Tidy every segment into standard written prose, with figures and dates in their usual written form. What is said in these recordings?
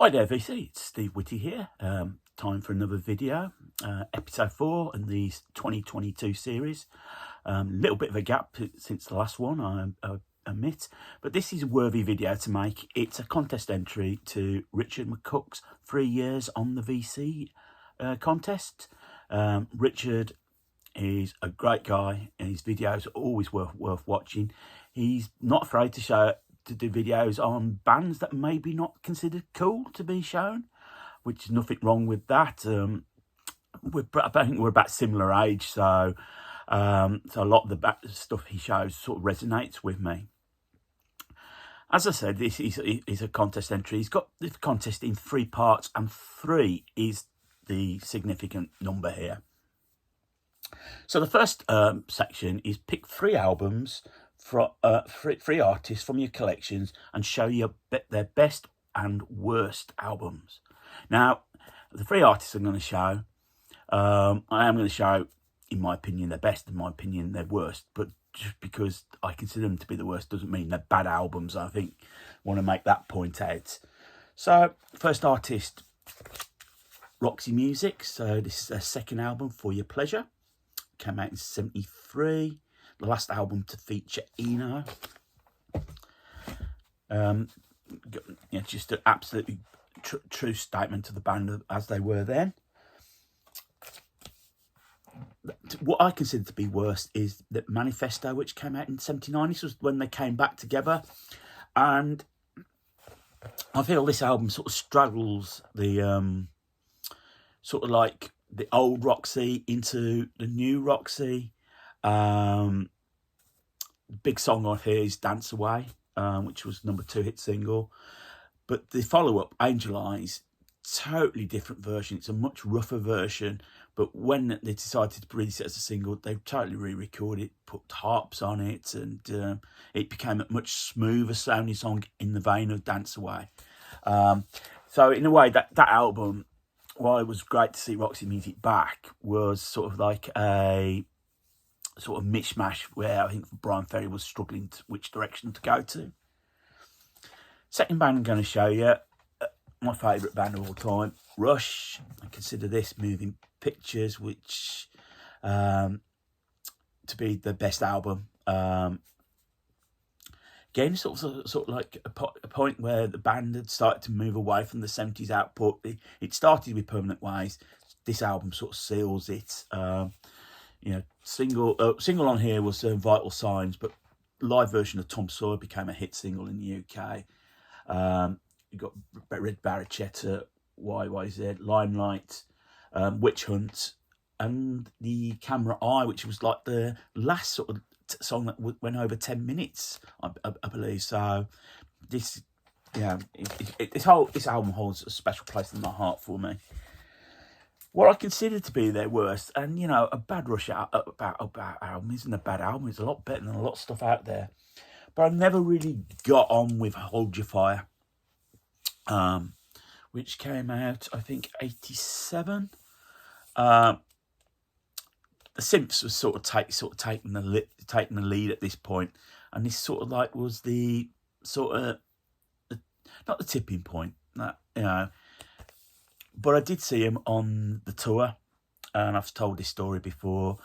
Hi there VC, it's Steve Whitty here. Time for another video, episode 4 in the 2022 series. Little bit of a gap since the last one, I admit, but this is a worthy video to make. It's a contest entry to Richard McCook's 3 years on the VC contest. Richard is a great guy and his videos are always worth watching. He's not afraid to do videos on bands that maybe not considered cool to be shown, which is nothing wrong with that. I think we're about similar age, so a lot of the stuff he shows sort of resonates with me. As I said, this is a contest entry. He's got this contest in 3 parts, and 3 is the significant number here. So the first section is pick 3 albums from 3 artists from your collections and show their best and worst albums. Now, the 3 artists I'm going to show, I am going to show, in my opinion, their best, in my opinion, their worst. But just because I consider them to be the worst doesn't mean they're bad albums. I think I want to make that point out. So, first artist, Roxy Music. So this is their second album, For Your Pleasure. Came out in 1973. The last album to feature Eno. Just an absolutely true statement to the band as they were then. What I consider to be worst is the Manifesto, which came out in 1979. This was when they came back together, and I feel this album sort of straddles the sort of like the old Roxy into the new Roxy. Big song on here is Dance Away, which was number 2 hit single. But the follow-up, Angel Eyes, totally different version. It's a much rougher version. But when they decided to release it as a single, they totally re-recorded it, put harps on it, and it became a much smoother sounding song in the vein of Dance Away. So in a way, that album, while it was great to see Roxy Music back, was sort of like a sort of mishmash where I think Brian Ferry was struggling to which direction to go to. Second band I'm going to show you, my favourite band of all time, Rush. I consider this Moving Pictures, which to be the best album. Again, sort of like a point where the band had started to move away from the 70s output. It started with Permanent Ways. This album sort of seals it. Single on here was Vital Signs, but live version of Tom Sawyer became a hit single in the UK. You got Red Barricetta, YYZ, Limelight, Witch Hunt, and The Camera Eye, which was like the last sort of song that went over 10 minutes, I believe. So this album holds a special place in my heart for me. What I consider to be their worst, and a bad Rush album isn't a bad album. It's a lot better than a lot of stuff out there. But I never really got on with Hold Your Fire, which came out, I think, 1987. The synths was sort of taking the lead at this point, and this sort of like was the sort of not the tipping point, But I did see him on the tour, and I've told this story before.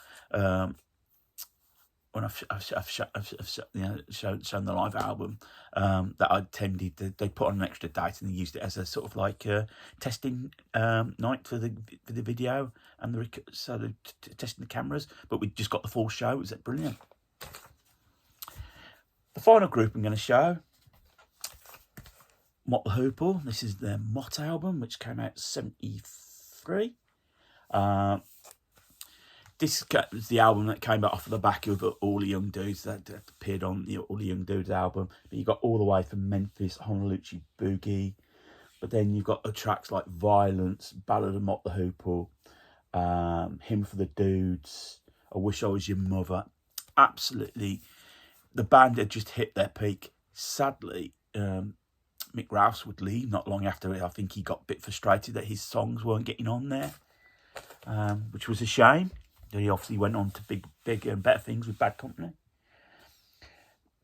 When I've shown the live album that I attended, they put on an extra date and they used it as a sort of like testing night for the video and testing the cameras. But we just got the full show. It was brilliant. The final group I'm going to show, Hoople. This is their Mott album, which came out in 1973. This was the album that came off the back of All the Young Dudes that appeared on the All the Young Dudes album. But you got all the way from Memphis, Honolulu Boogie. But then you've got the tracks like Violence, Ballad of Mott the Hoople, Hymn for the Dudes, I Wish I Was Your Mother. Absolutely, the band had just hit their peak. Sadly, Mick Rouse would leave not long after it. I think he got a bit frustrated that his songs weren't getting on there, which was a shame. He obviously went on to big and better things with Bad Company.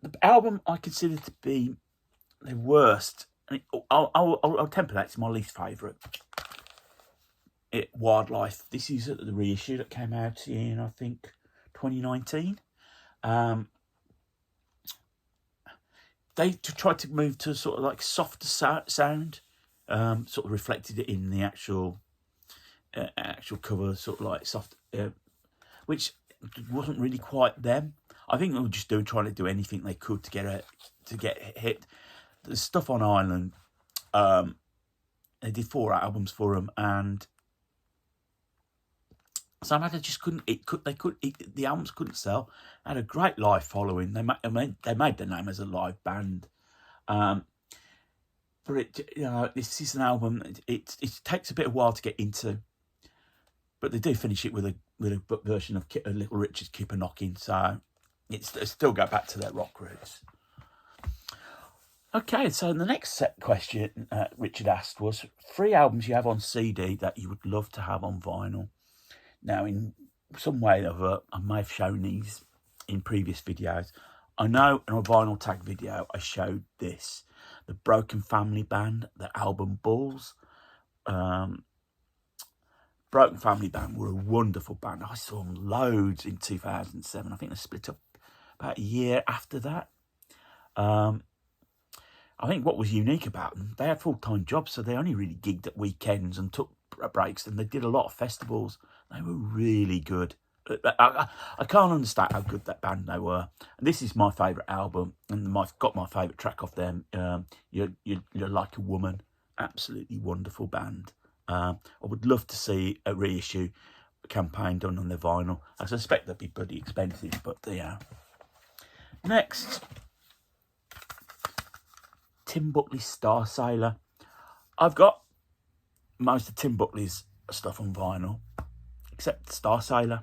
The album I consider to be the worst I'll temper that. It's my least favourite. Wildlife. This is the reissue that came out in, I think, 2019. They tried to move to sort of like softer sound, sort of reflected it in the actual cover, sort of like soft, which wasn't really quite them. I think they were just trying to do anything they could to get hit. The stuff on Ireland, they did 4 albums for them, and somehow they just couldn't. The albums couldn't sell. They had a great live following. They made their name as a live band. But this is an album. It takes a bit of while to get into, but they do finish it with a version of Little Richard's "Keep a Knockin'." So they still go back to their rock roots. Okay, so the next question Richard asked was 3 albums you have on CD that you would love to have on vinyl. Now, in some way or other, I may have shown these in previous videos. I know in a vinyl tag video I showed this, the Broken Family Band, the album Balls. Broken Family Band were a wonderful band. I saw them loads in 2007. I think they split up about a year after that. I think what was unique about them, they had full-time jobs, so they only really gigged at weekends and took breaks, and they did a lot of festivals. They were really good. I can't understand how good that band they were. And this is my favourite album, and I've got my favourite track off them. You're Like a Woman. Absolutely wonderful band. I would love to see a reissue campaign done on their vinyl. I suspect they'd be bloody expensive, but yeah. Next, Tim Buckley's Star Sailor. I've got most of Tim Buckley's stuff on vinyl, except Star Sailor.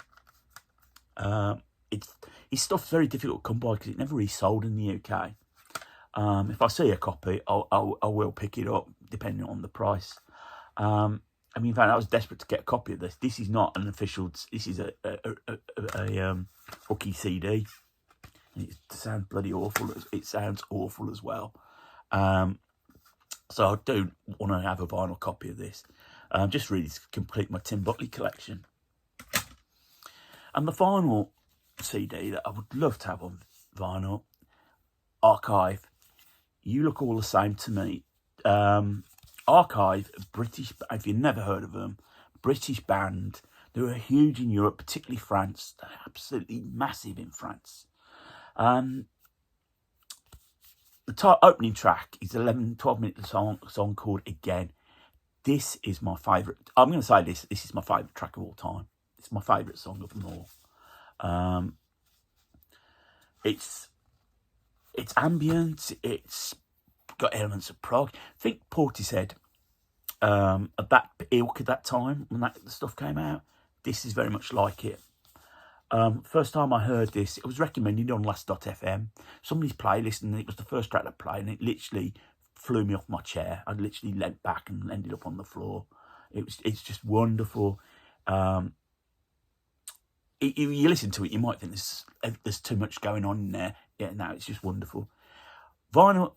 His stuff's very difficult to come by because it never really sold in the UK. If I see a copy, I will pick it up depending on the price. I mean, in fact, I was desperate to get a copy of this. This is not an official. This is a hooky CD. It sounds bloody awful. It sounds awful as well. So I do want to have a vinyl copy of this, just really to complete my Tim Buckley collection. And the final CD that I would love to have on vinyl, Archive. You Look All the Same to Me. Archive, British, if you've never heard of them, British band. They were huge in Europe, particularly France. They're absolutely massive in France. The opening track is 12 minute song called Again. This is my favourite. I'm going to say this is my favourite track of all time. It's my favourite song of them all. It's ambient. It's got elements of prog. I think Portishead, at that ilk at that time when that stuff came out, this is very much like it. First time I heard this, it was recommended on Last.fm, somebody's playlist, and it was the first track that played, and it literally flew me off my chair. I literally leant back and ended up on the floor. It's just wonderful. You listen to it, you might think there's too much going on in there. Yeah, no, it's just wonderful. Vinyl,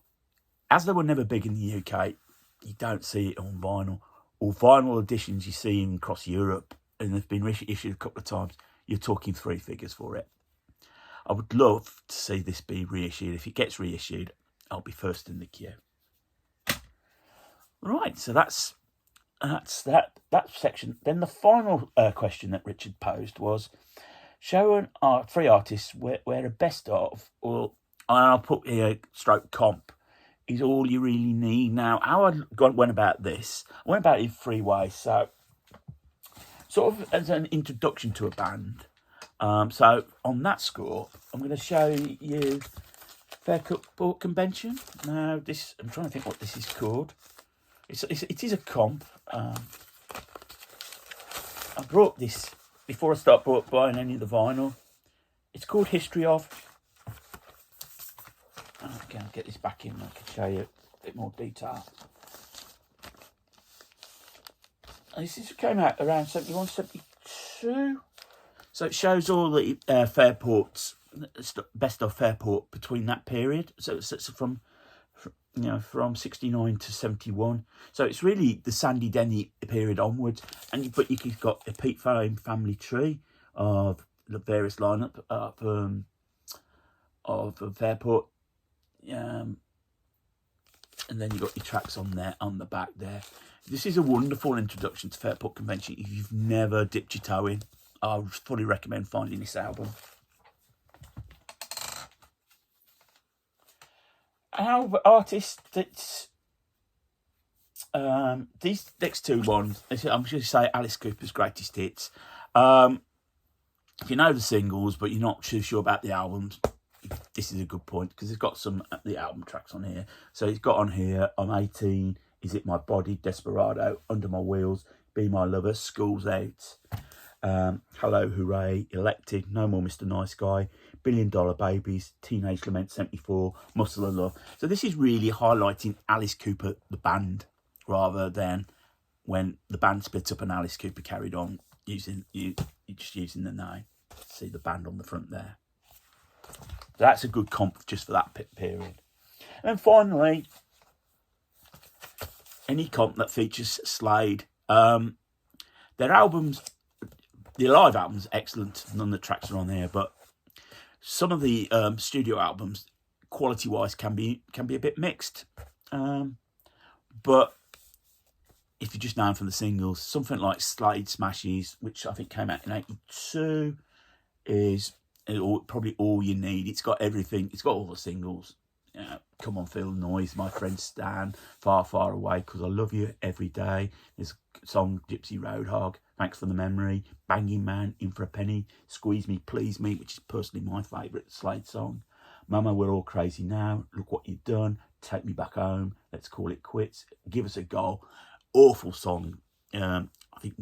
as they were never big in the UK, you don't see it on vinyl. Or vinyl editions you see across Europe, and they've been issued a couple of times. You're talking 3 figures for it. I would love to see this be reissued. If it gets reissued, I'll be first in the queue. Right, so that's that section. Then the final question that Richard posed was, show 3 artists where a best of, or I'll put here stroke comp, is all you really need. Now, how I went about this, I went about it in 3 ways. So, sort of as an introduction to a band. So on that score, I'm going to show you Fairport Convention. Now, I'm trying to think what this is called. It is a comp. I brought this before I start buying any of the vinyl. It's called History of. Okay, I'll get this back in. I can show you a bit more detail. This came out around 71, 72. So it shows all the Fairports, best of Fairport between that period. So it's from from 69 to 71. So it's really the Sandy Denny period onwards. But you've got a Pete family tree of the various lineup of Fairport. And then you've got your tracks on there, on the back there. This is a wonderful introduction to Fairport Convention. If you've never dipped your toe in, I would fully recommend finding this album. Our artist, it's these next two ones, I'm going to say Alice Cooper's greatest hits. If you know the singles, but you're not too sure about the albums, this is a good point, because it's got some of the album tracks on here. So it's got on here, I'm 18, Is It My Body, Desperado, Under My Wheels, Be My Lover, School's Out, Hello Hooray, Elected, No More Mr. Nice Guy, $1 Billion Babies, Teenage Lament 74, Muscle of Love. So this is really highlighting Alice Cooper, the band, rather than when the band split up and Alice Cooper carried on using just using the name. See the band on the front there. So that's a good comp just for that period. And finally, any comp that features Slade. Their albums, the live albums, excellent. None of the tracks are on there, but some of the studio albums, quality-wise, can be a bit mixed. But if you're just known from the singles, something like Slade Smashes, which I think came out in 82, is probably all you need. It's got everything. It's got all the singles. Come On, Feel the Noise, My Friend Stan, Far, Far Away, Because I Love You, Every Day. There's a song, Gypsy Roadhog, Thanks for the Memory, Banging Man, In for a Penny, Squeeze Me, Please Me, which is personally my favourite Slade song. Mama, We're All Crazy Now, Look What You've Done, Take Me Back Home, Let's Call It Quits, Give Us a Goal. Awful song. I think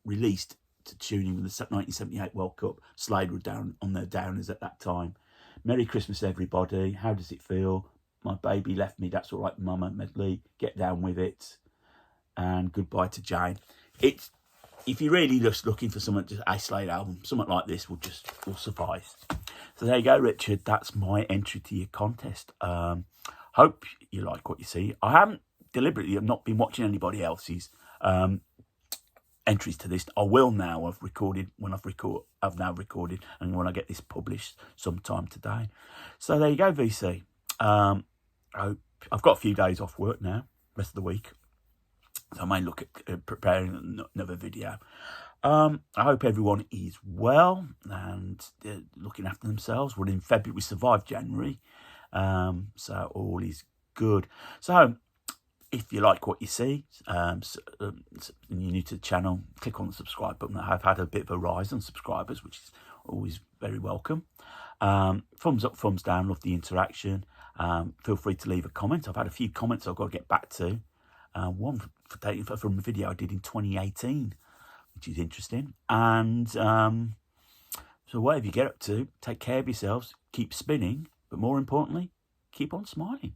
released to tuning with the 1978 World Cup. Slade were down on their downers at that time. Merry Christmas, Everybody, How Does It Feel, My Baby Left Me, That's All Right, Mama, medley, Get Down With It, and Goodbye to Jane. It's, if you're really just looking for something, just a Slade album, something like this will suffice. So there you go, Richard. That's my entry to your contest. Hope you like what you see. I haven't deliberately have not been watching anybody else's entries to this. I will now. I've now recorded, and when I get this published sometime today. So there you go, VC. I've got a few days off work now, rest of the week, so I may look at preparing another video. I hope everyone is well and looking after themselves. We're in February. We survived January, so all is good. So if you like what you see, and you're new to the channel, click on the subscribe button. I've had a bit of a rise on subscribers, which is always very welcome. Thumbs up, thumbs down, love the interaction. Feel free to leave a comment. I've had a few comments I've got to get back to. One from a video I did in 2018, which is interesting. And so whatever you get up to, take care of yourselves, keep spinning, but more importantly, keep on smiling.